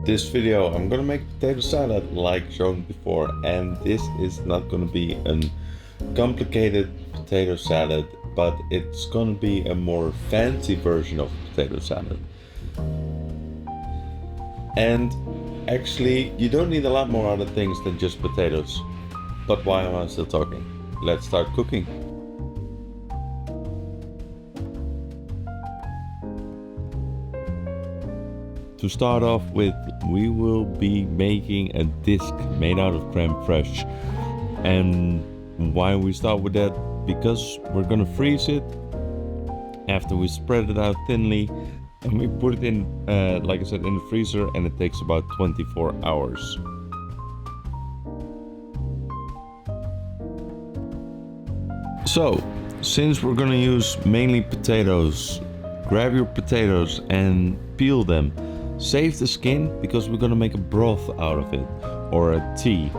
This video I'm gonna make potato salad like shown before, and this is not gonna be a complicated potato salad, but it's gonna be a more fancy version of potato salad. And actually you don't need a lot more other things than just potatoes. But why am I still talking? Let's start cooking. To start off with, we will be making a disc made out of creme fraiche. And why we start with that? Because we're gonna freeze it after we spread it out thinly, and we put it in, like I said, in the freezer, and it takes about 24 hours. So, since we're gonna use mainly potatoes, grab your potatoes and peel them. Save the skin because we're gonna make a broth out of it, or a tea.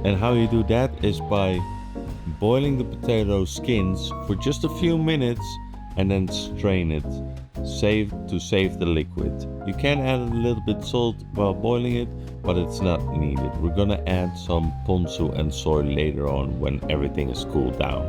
And how you do that is by boiling the potato skins for just a few minutes and then strain it, to save the liquid. You can add a little bit salt while boiling it, but it's not needed. We're gonna add some ponzu and soy later on when everything is cooled down.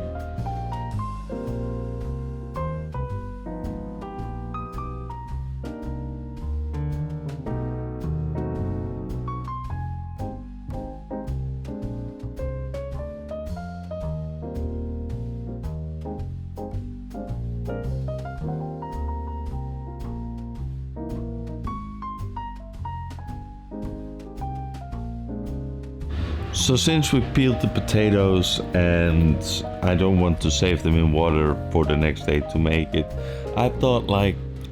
So since we peeled the potatoes and I don't want to save them in water for the next day to make it, I thought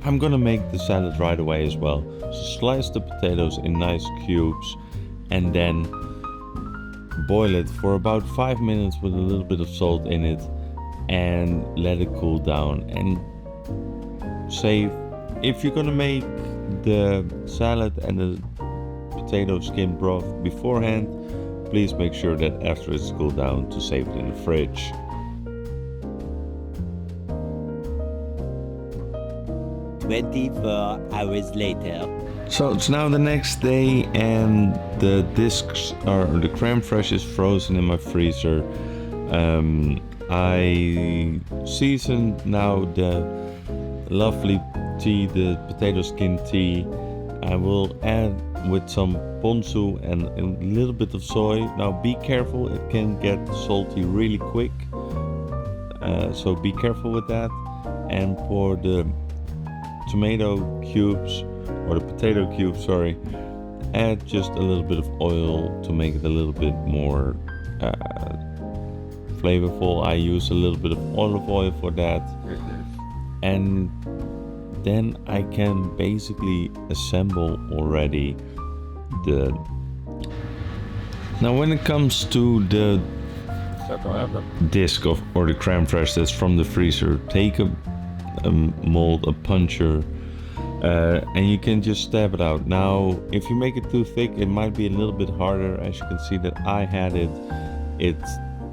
I'm gonna make the salad right away as well. So slice the potatoes in nice cubes and then boil it for about 5 minutes with a little bit of salt in it and let it cool down. And save, if you're gonna make the salad and the potato skin broth beforehand, please make sure that after it's cooled down to save it in the fridge. Hours later. So it's now the next day and the the creme fraiche is frozen in my freezer. I seasoned now the lovely tea, the potato skin tea. I will add with some ponzu and a little bit of soy. Now be careful, it can get salty really quick, so be careful with that. And for the tomato cubes, or the potato cubes, sorry, add just a little bit of oil to make it a little bit more flavorful. I use a little bit of olive oil for that, and then I can basically assemble already the. Now when it comes to the disc or the creme fraiche that's from the freezer, take a mold, a puncher, and you can just stab it out. Now if you make it too thick, it might be a little bit harder. As you can see that I had it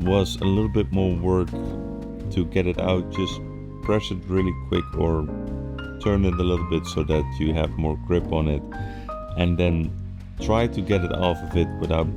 was a little bit more work to get it out. Just press it really quick or turn it a little bit so that you have more grip on it, and then try to get it off of it without